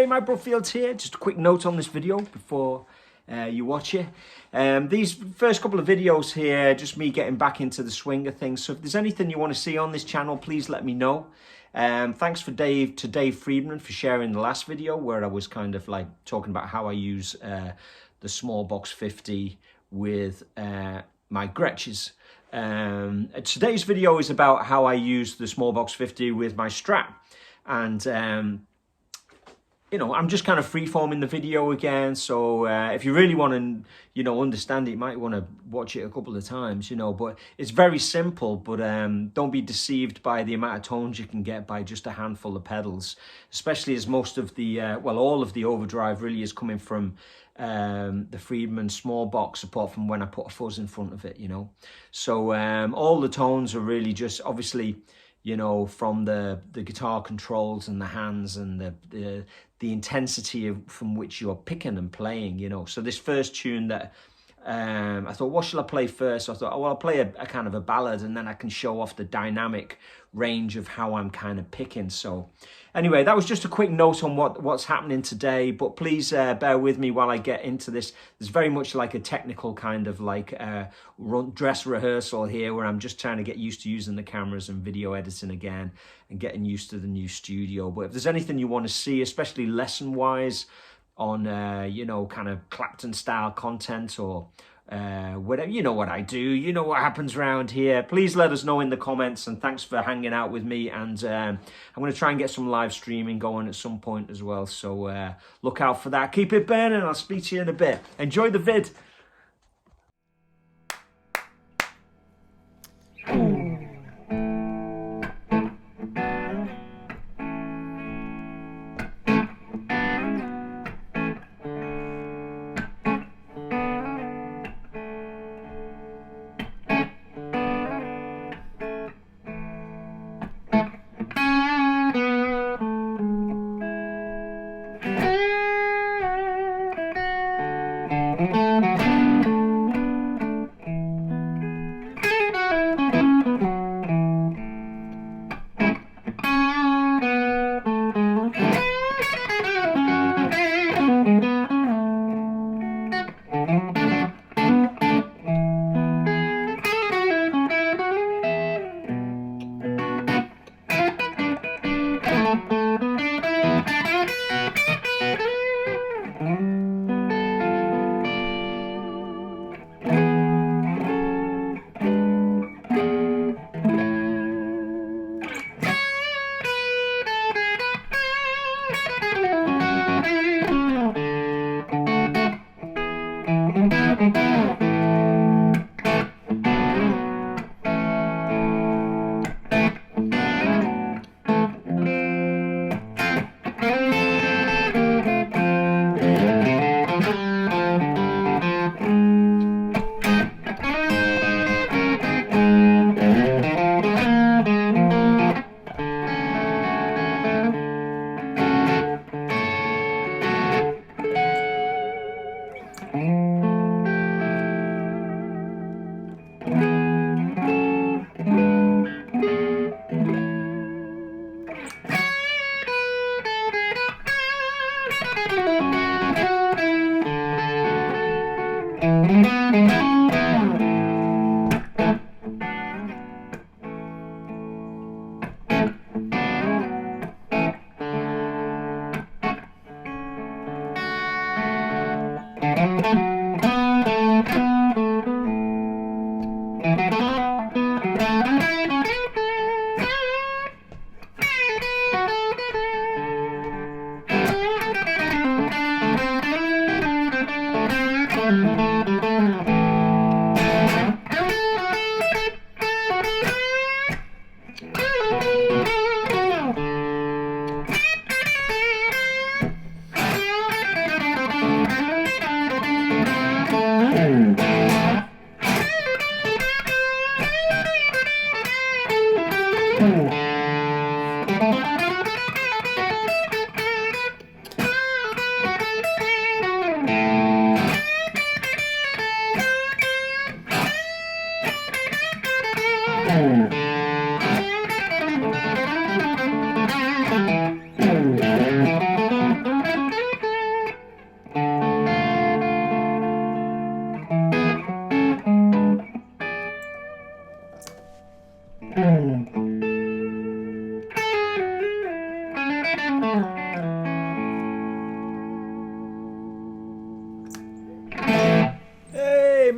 Hey, Microfields here. Just a quick note on this video before you watch it. These first couple of videos here, just me getting back into the swing of things. So if there's anything you want to see on this channel, please let me know. Thanks to Dave Friedman for sharing the last video where I was kind of like talking about how I use the Smallbox 50 with my Gretches. Today's video is about how I use the Smallbox 50 with my Strat. And you know, I'm just kind of free-forming the video again, so if you really want to, you know, understand it, you might want to watch it a couple of times, you know, but it's very simple. But don't be deceived by the amount of tones you can get by just a handful of pedals, especially as most of the, well, all of the overdrive really is coming from the Friedman Smallbox, apart from when I put a fuzz in front of it, you know. So all the tones are really just, obviously, you know, from the guitar controls and the hands and the intensity from which you're picking and playing, you know. So this first tune that I thought, what shall I play first? So I thought, oh, well, I'll play a kind of a ballad, and then I can show off the dynamic range of how I'm kind of picking. So anyway, that was just a quick note on what's happening today, but please bear with me while I get into this. There's very much like a technical kind of like dress rehearsal here, where I'm just trying to get used to using the cameras and video editing again and getting used to the new studio. But if there's anything you want to see, especially lesson wise on you know, kind of Clapton style content, or whatever, you know what I do, you know what happens around here, please let us know in the comments. And thanks for hanging out with me. And I'm going to try and get some live streaming going at some point as well, so look out for that. Keep it burning. I'll speak to you in a bit. Enjoy the vid.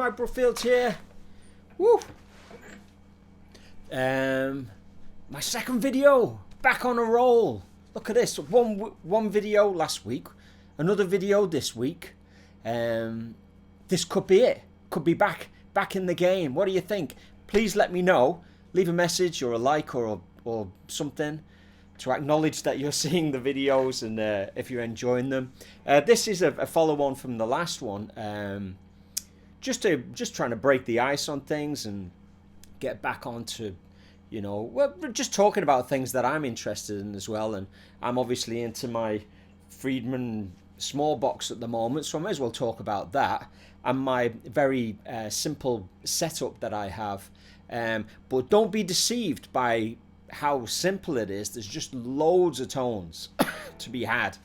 Mike Brookfield here. Woo! My second video, back on a roll. Look at this, one video last week, another video this week. This could be it. Could be back in the game. What do you think? Please let me know. Leave a message or a like or something to acknowledge that you're seeing the videos and if you're enjoying them. This is a follow-on from the last one. Just trying to break the ice on things and get back onto, you know, well, we're just talking about things that I'm interested in as well. And I'm obviously into my Friedman Smallbox at the moment, so I may as well talk about that and my very simple setup that I have. But don't be deceived by how simple it is. There's just loads of tones to be had.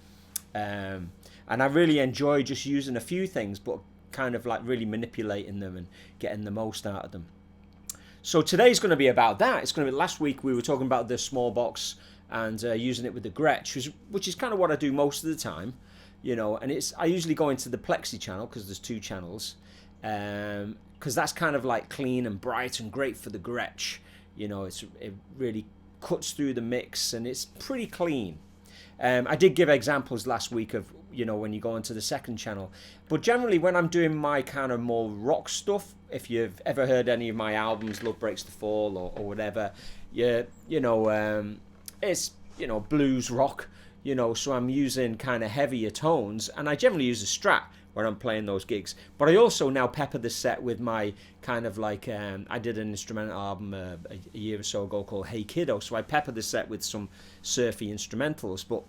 And I really enjoy just using a few things, but kind of like really manipulating them and getting the most out of them. So today's going to be about that. It's going to be, last week we were talking about the Smallbox and using it with the Gretsch, which is kind of what I do most of the time, you know. And I usually go into the Plexi channel because there's two channels, because that's kind of like clean and bright and great for the Gretsch. You know, it really cuts through the mix and it's pretty clean. I did give examples last week of, you know, when you go into the second channel. But generally when I'm doing my kind of more rock stuff, if you've ever heard any of my albums, Love Breaks the Fall or whatever, you know, it's, you know, blues rock, you know, so I'm using kind of heavier tones, and I generally use a Strat when I'm playing those gigs. But I also now pepper the set with my kind of like, I did an instrumental album a year or so ago called Hey Kiddo, so I pepper the set with some surfy instrumentals, but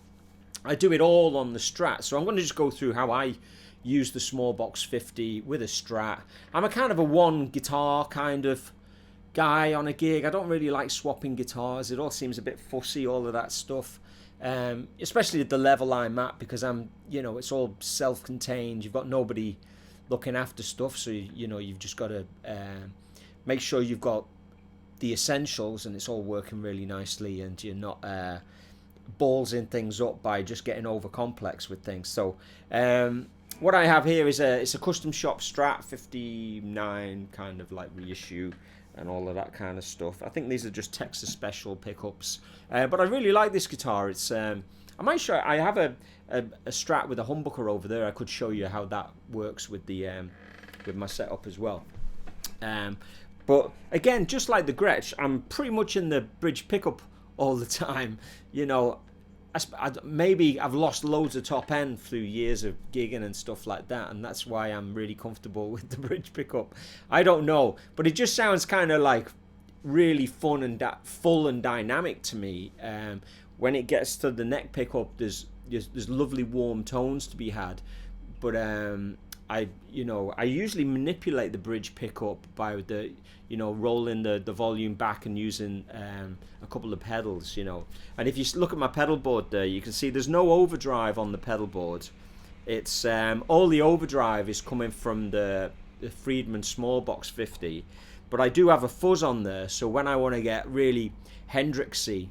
I do it all on the Strat. So I'm going to just go through how I use the Smallbox 50 with a Strat. I'm a kind of a one guitar kind of guy on a gig. I don't really like swapping guitars. It all seems a bit fussy, all of that stuff. Especially at the level I'm at, because I'm, you know, it's all self-contained. You've got nobody looking after stuff, so you know, you've just got to make sure you've got the essentials and it's all working really nicely, and you're not ballsing things up by just getting over complex with things. So what I have here is it's a custom shop Strat 59 kind of like reissue and all of that kind of stuff. I think these are just Texas Special pickups, but I really like this guitar. It's I might show. I have a Strat with a humbucker over there. I could show you how that works with the with my setup as well. But again, just like the Gretsch, I'm pretty much in the bridge pickup all the time. You know, maybe I've lost loads of top end through years of gigging and stuff like that, and that's why I'm really comfortable with the bridge pickup. I don't know, but it just sounds kind of like really fun and full and dynamic to me. When it gets to the neck pickup, there's lovely warm tones to be had, but I usually manipulate the bridge pickup by rolling the volume back and using a couple of pedals, you know. And if you look at my pedal board there, you can see there's no overdrive on the pedal board. It's all the overdrive is coming from the Friedman Smallbox 50, but I do have a fuzz on there, so when I want to get really Hendrixy,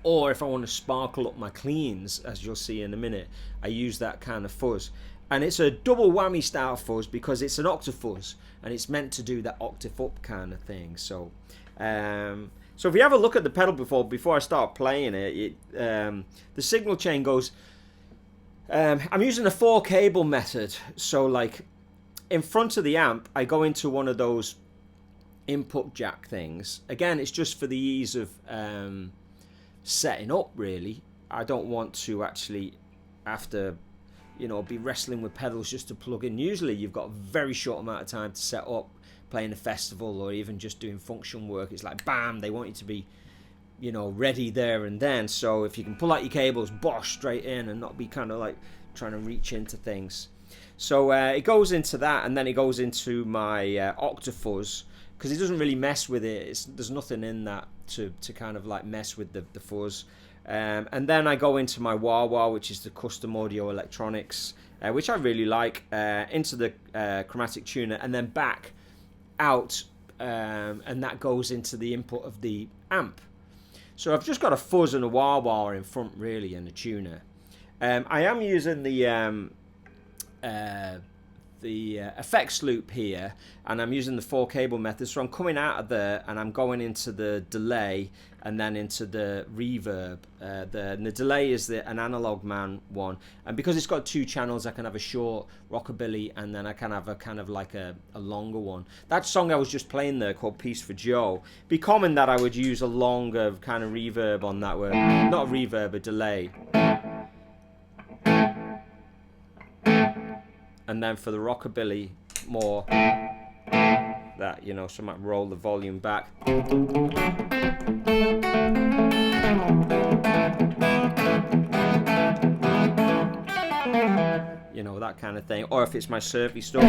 or if I want to sparkle up my cleans, as you'll see in a minute, I use that kind of fuzz. And it's a double whammy style fuzz because it's an octave fuzz and it's meant to do that octave up kind of thing. So so if you have a look at the pedal before I start playing it, the signal chain goes, I'm using a 4 cable method. So like in front of the amp, I go into one of those input jack things. Again, it's just for the ease of setting up, really. I don't want to actually have to, you know, be wrestling with pedals just to plug in. Usually you've got a very short amount of time to set up, playing a festival or even just doing function work. It's like bam, they want you to be, you know, ready there and then. So if you can pull out your cables, bosh, straight in, and not be kind of like trying to reach into things. So it goes into that, and then it goes into my octafuzz, because it doesn't really mess with it. There's nothing in that to kind of like mess with the fuzz. And then I go into my wah-wah, which is the custom audio electronics, which I really like, into the chromatic tuner, and then back out, and that goes into the input of the amp. So I've just got a fuzz and a wah-wah in front, really, and a tuner. I am using the effects loop here, and I'm using the 4 cable method. So I'm coming out of there and I'm going into the delay and then into the reverb. The delay is an analog man one, and because it's got 2 channels, I can have a short rockabilly and then I can have a kind of like a longer one. That song I was just playing there called Peace for Joe, be common that I would use a longer kind of reverb on that word, not a reverb, a delay. And then for the rockabilly, more that, you know, so I might roll the volume back. You know, that kind of thing. Or if it's my surfy stuff.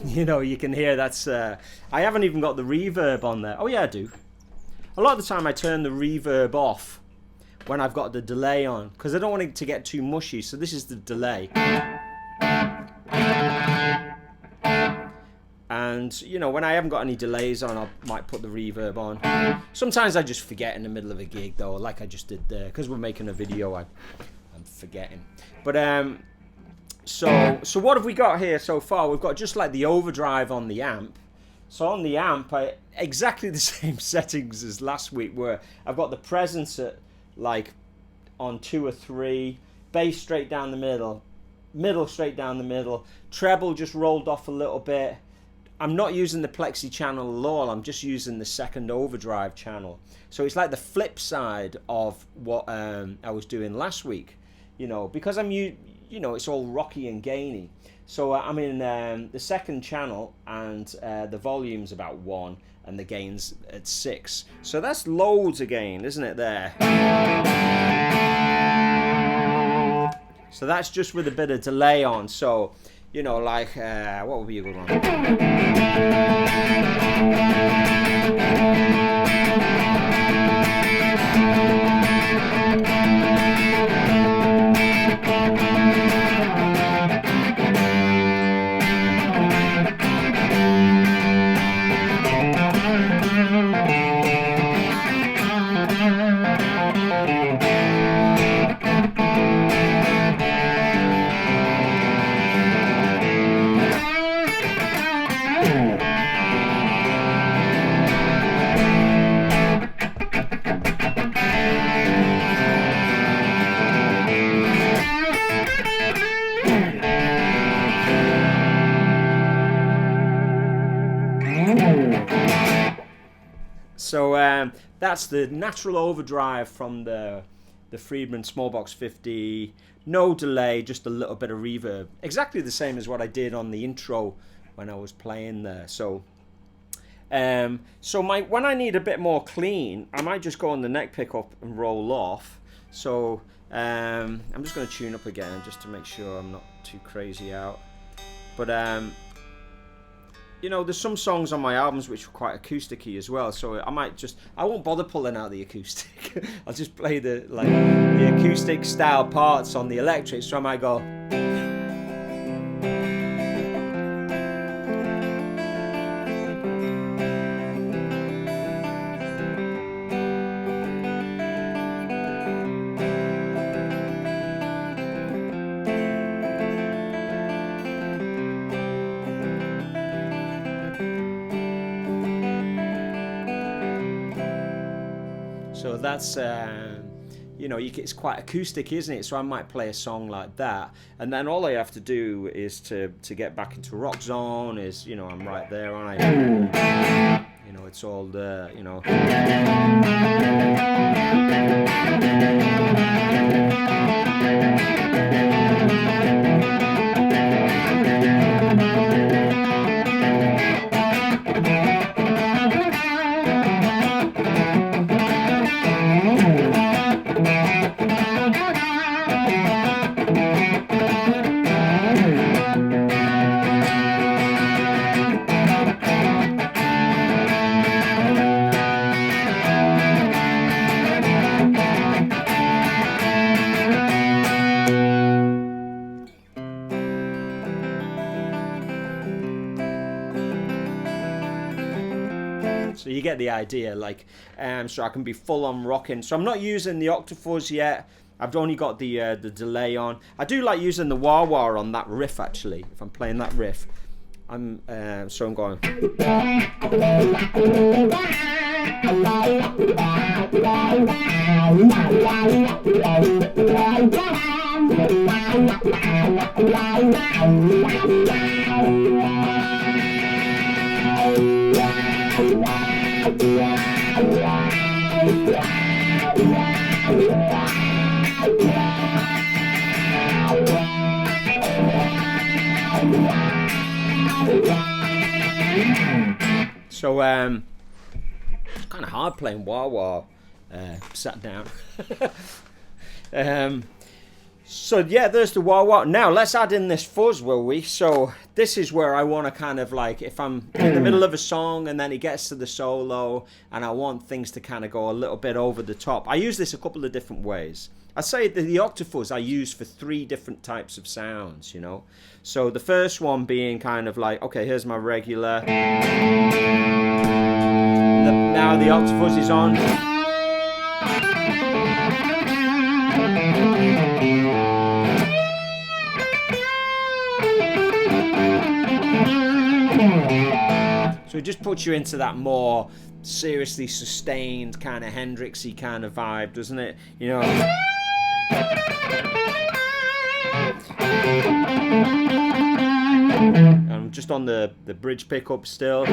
You know, you can hear that's, I haven't even got the reverb on there. Oh yeah, I do. A lot of the time I turn the reverb off when I've got the delay on, because I don't want it to get too mushy, so this is the delay. And, you know, when I haven't got any delays on, I might put the reverb on. Sometimes I just forget in the middle of a gig, though, like I just did there. Because we're making a video, I'm forgetting. But, so what have we got here so far? We've got just like the overdrive on the amp. So on the amp, exactly the same settings as last week, where I've got the presence at like on 2 or 3, bass straight down the middle, middle straight down the middle, treble just rolled off a little bit. I'm not using the plexi channel at all, I'm just using the second overdrive channel. So it's like the flip side of what I was doing last week, you know, because you know, it's all rocky and gainy. So I'm in the second channel, and the volume's about 1 and the gain's at 6. So that's loads of gain, isn't it, there? So that's just with a bit of delay on. So, you know, like, what would be a good one? So that's the natural overdrive from the Friedman Smallbox 50. No delay, just a little bit of reverb. Exactly the same as what I did on the intro when I was playing there. So when I need a bit more clean, I might just go on the neck pickup and roll off. So I'm just going to tune up again just to make sure I'm not too crazy out. But you know, there's some songs on my albums which are quite acoustic-y as well, so I won't bother pulling out the acoustic. I'll just play the acoustic style parts on the electric, so I might go. So that's, you know, it's quite acoustic, isn't it? So I might play a song like that, and then all I have to do is to get back into rock zone is, you know, I'm right there, aren't I? You know, it's all there, you know. you get the idea. Like, so I can be full on rocking. So I'm not using the octafuzz yet. I've only got the delay on. I do like using the wah-wah on that riff, actually, if I'm playing that riff. So I'm going. So it's kind of hard playing wah-wah sat down. So yeah, there's the wah-wah. Now let's add in this fuzz, will we? So this is where I want to kind of like, if I'm in the middle of a song and then it gets to the solo and I want things to kind of go a little bit over the top. I use this a couple of different ways. I say that the octafuzz I use for 3 different types of sounds, you know. So the first one being kind of like, okay, here's my regular. Now the octafuzz is on. So it just puts you into that more seriously sustained kind of Hendrixy kind of vibe, doesn't it? You know. I'm just on the bridge pickup still.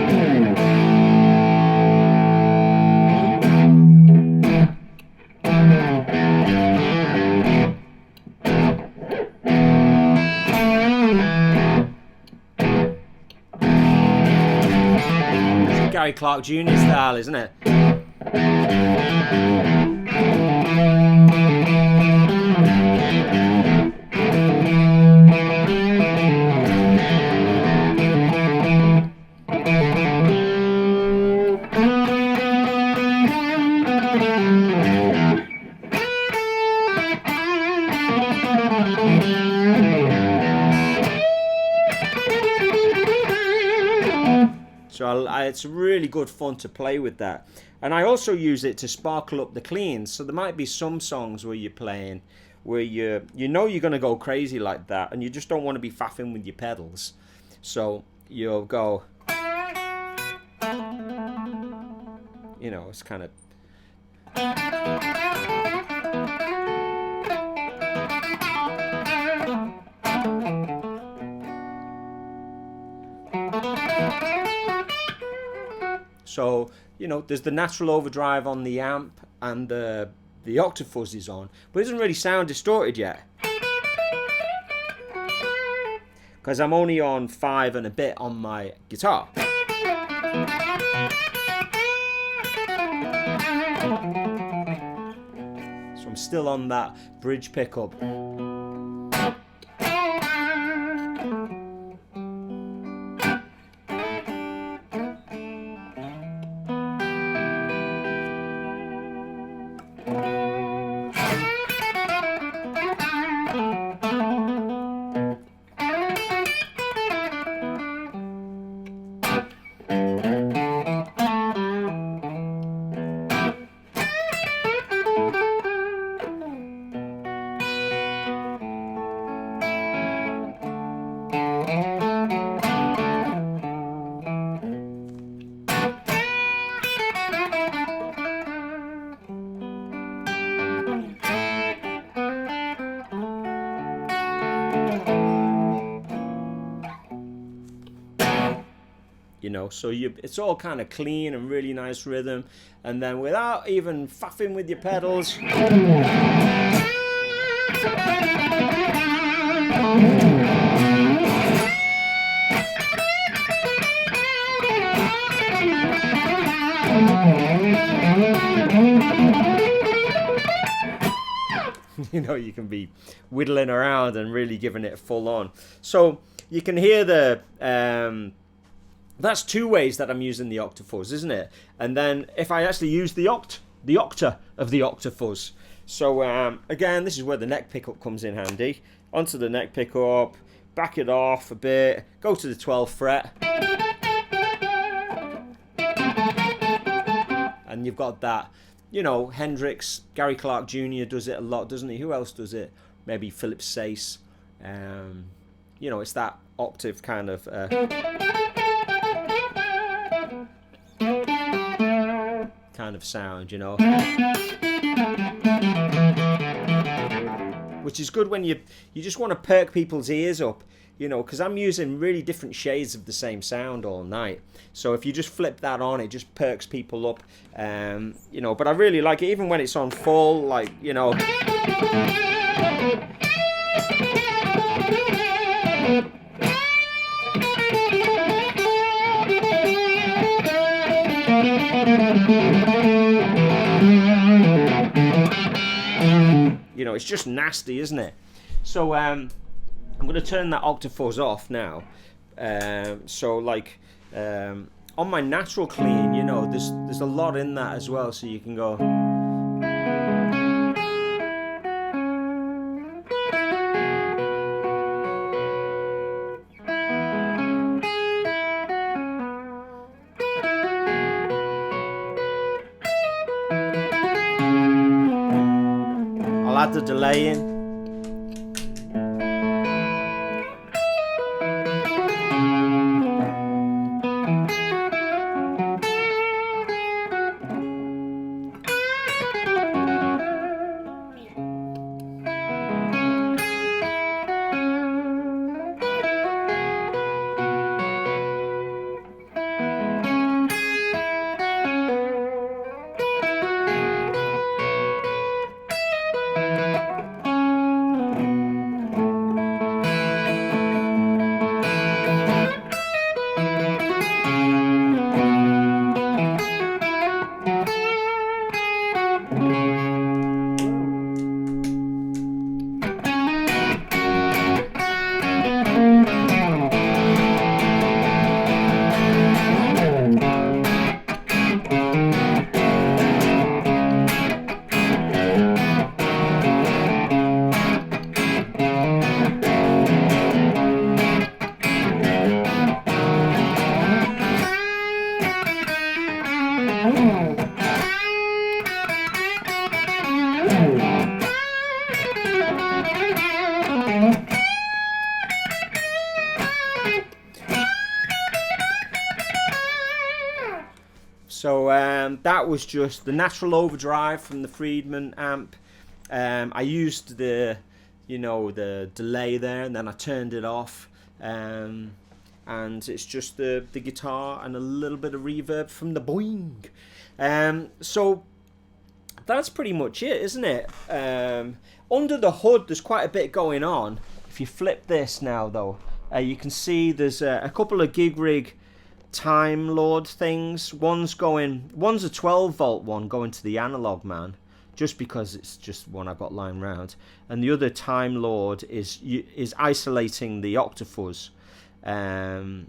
Gary Clark Jr. style, isn't it? So it's really good fun to play with that. And I also use it to sparkle up the cleans. So there might be some songs where you're playing where you know you're going to go crazy like that and you just don't want to be faffing with your pedals. So you'll go, you know, it's kind of... So, you know, there's the natural overdrive on the amp and the octafuzz is on, but it doesn't really sound distorted yet. Because I'm only on 5 and a bit on my guitar. So I'm still on that bridge pickup. You know, so it's all kind of clean and really nice rhythm, and then without even faffing with your pedals, you know, you can be whittling around and really giving it full on. So you can hear the that's 2 ways that I'm using the octafuzz, isn't it? And then if I actually use the octa of the octafuzz. So again, this is where the neck pickup comes in handy. Onto the neck pickup, back it off a bit, go to the 12th fret. And you've got that, you know, Hendrix, Gary Clark Jr. does it a lot, doesn't he? Who else does it? Maybe Philip Sace. You know, it's that octave kind of sound, you know, which is good when you just want to perk people's ears up, you know, because I'm using really different shades of the same sound all night. So if you just flip that on, it just perks people up, you know. But I really like it, even when it's on full, like, you know. You know, it's just nasty, isn't it? So I'm going to turn that octafuzz off now. So like on my natural clean, you know, there's a lot in that as well, so you can go. I'll add the delay in. So that was just the natural overdrive from the Friedman amp. I used the, you know, the delay there, and then I turned it off. And it's just the guitar and a little bit of reverb from the boing. So that's pretty much it, isn't it? Under the hood, there's quite a bit going on. If you flip this now, though, you can see there's a couple of gig rig Time Lord things. One's a 12 volt one going to the analog man, just because it's just one I got lying around, and the other Time Lord is isolating the octafuzz, and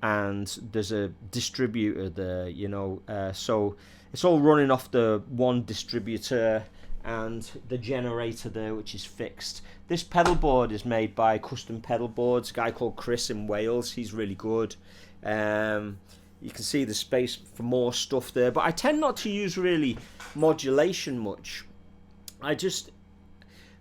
there's a distributor there, you know, so it's all running off the one distributor and the generator there, which is fixed. This pedal board is made by Custom Pedal Boards, a guy called Chris in Wales. He's really good. You can see the space for more stuff there, but I tend not to use really modulation much.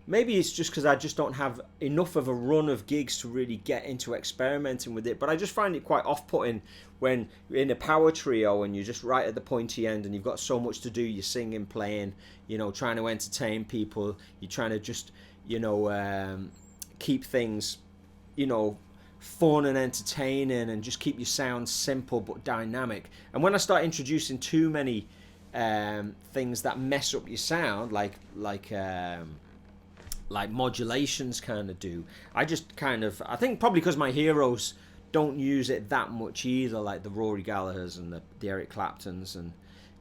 Maybe it's just because I just don't have enough of a run of gigs to really get into experimenting with it, but I just find it quite off-putting when you're in a power trio and you're just right at the pointy end and you've got so much to do. You're singing, playing, you know, trying to entertain people. You're trying to just, you know, keep things, you know, fun and entertaining, and just keep your sound simple but dynamic. And when I start introducing too many things that mess up your sound, like modulations kind of do, I think probably because my heroes don't use it that much either, like the Rory Gallaghers and the Eric Claptons, and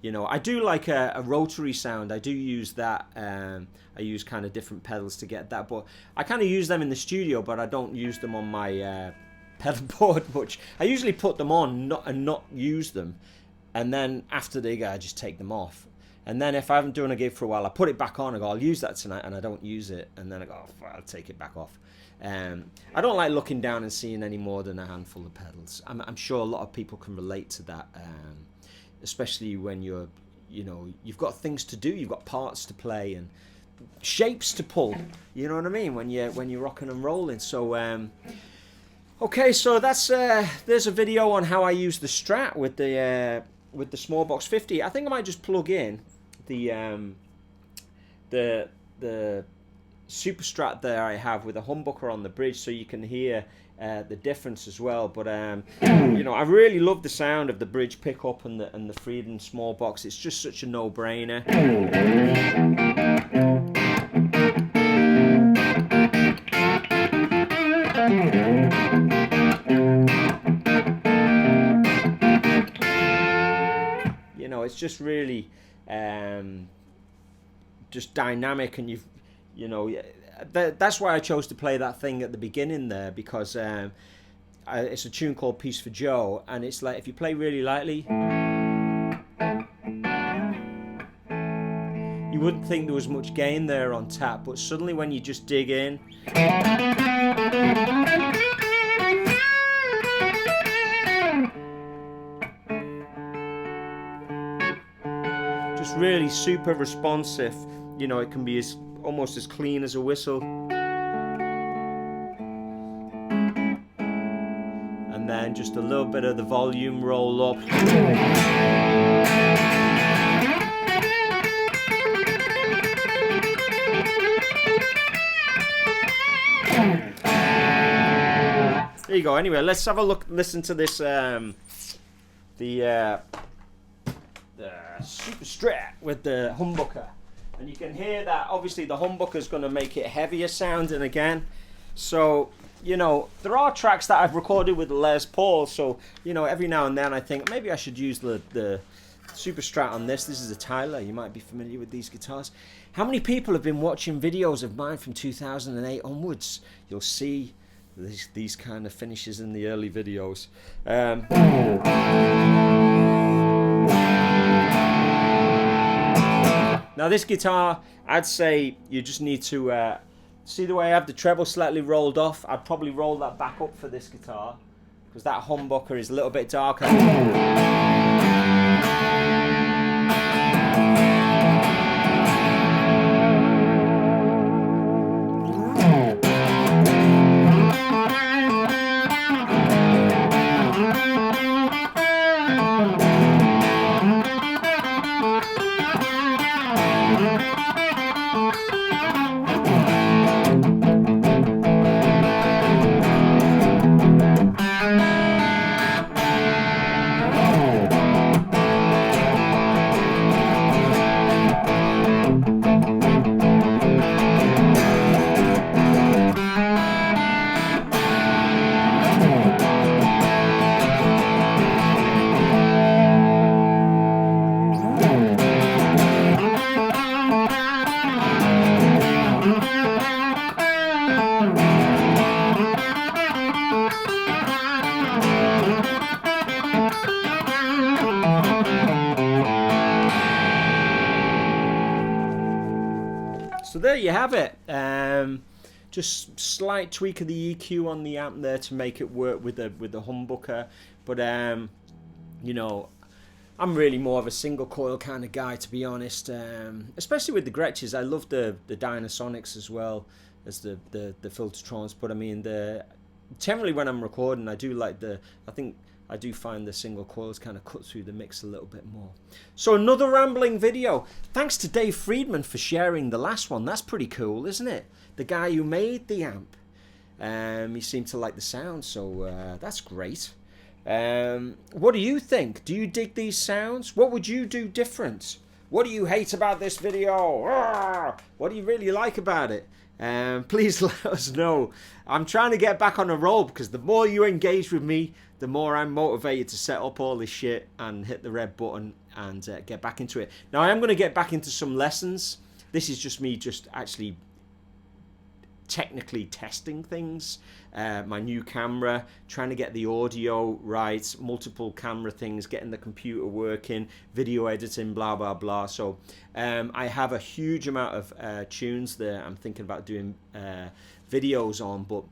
you know, I do like a rotary sound. I do use that. I use kind of different pedals to get that, but I kind of use them in the studio, but I don't use them on my pedal board much. I usually put them on and not use them, and then after the gig I just take them off. And then if I haven't done a gig for a while, I put it back on and go, I'll use that tonight, and I don't use it, and then I go, oh, I'll take it back off. I don't like looking down and seeing any more than a handful of pedals. I'm sure a lot of people can relate to that, especially when you're, you know, you've got things to do, you've got parts to play and shapes to pull. You know what I mean? When you're rocking and rolling. So okay, so that's there's a video on how I use the Strat with the Smallbox 50. I think I might just plug in the Super Strat there I have with a humbucker on the bridge, so you can hear the difference as well. But you know, I really love the sound of the bridge pickup and the Friedman Smallbox. It's just such a no-brainer. You know, it's just really just dynamic, and you know, that's why I chose to play that thing at the beginning there, because it's a tune called Peace for Joe, and it's like if you play really lightly, you wouldn't think there was much gain there on tap, but suddenly when you just dig in, just really super responsive. You know, it can be almost as clean as a whistle. And then just a little bit of the volume roll up. There you go. Anyway, let's have a look, listen to this, the Super Strat with the humbucker. And you can hear that obviously the humbucker is going to make it heavier sounding again. So, you know, there are tracks that I've recorded with the Les Paul, so, you know, every now and then I think maybe I should use the Super Strat on this. This is a Tyler. You might be familiar with these guitars. How many people have been watching videos of mine from 2008 onwards? You'll see these kind of finishes in the early videos. Now this guitar, I'd say you just need to see the way I have the treble slightly rolled off. I'd probably roll that back up for this guitar, because that humbucker is a little bit darker. So there you have it. Just slight tweak of the EQ on the amp there to make it work with the humbucker. But you know, I'm really more of a single coil kind of guy, to be honest. Especially with the Gretches. I love the Dynasonics as well as the Filtertrons. But I mean, generally when I'm recording, I do like I do find the single coils kind of cut through the mix a little bit more. So another rambling video. Thanks to Dave Friedman for sharing the last one. That's pretty cool, isn't it? The guy who made the amp. He seemed to like the sound, so that's great. What do you think? Do you dig these sounds? What would you do different? What do you hate about this video? What do you really like about it? Please let us know. I'm trying to get back on a roll, because the more you engage with me, the more I'm motivated to set up all this shit and hit the red button and get back into it. Now, I am going to get back into some lessons. This is just me actually technically testing things. My new camera, trying to get the audio right, multiple camera things, getting the computer working, video editing, blah, blah, blah. So I have a huge amount of tunes there I'm thinking about doing videos on, but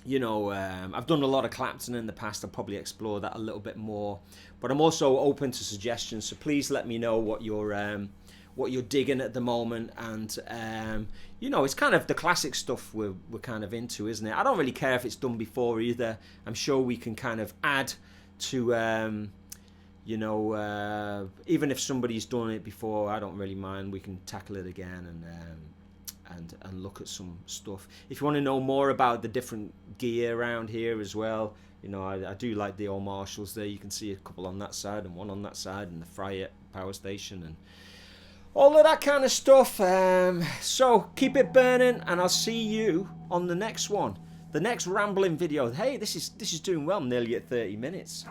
you know, I've done a lot of Clapton in the past. I'll probably explore that a little bit more, but I'm also open to suggestions. So please let me know what you're digging at the moment. And you know, it's kind of the classic stuff we're kind of into, isn't it? I don't really care if it's done before either. I'm sure we can kind of add to you know, even if somebody's done it before, I don't really mind. We can tackle it again and look at some stuff. If you want to know more about the different gear around here as well, you know, I do like the old Marshalls there. You can see a couple on that side and one on that side, and the Friat power station and all of that kind of stuff. So keep it burning, and I'll see you on the next one, the next rambling video. Hey, this is doing well. I'm nearly at 30 minutes.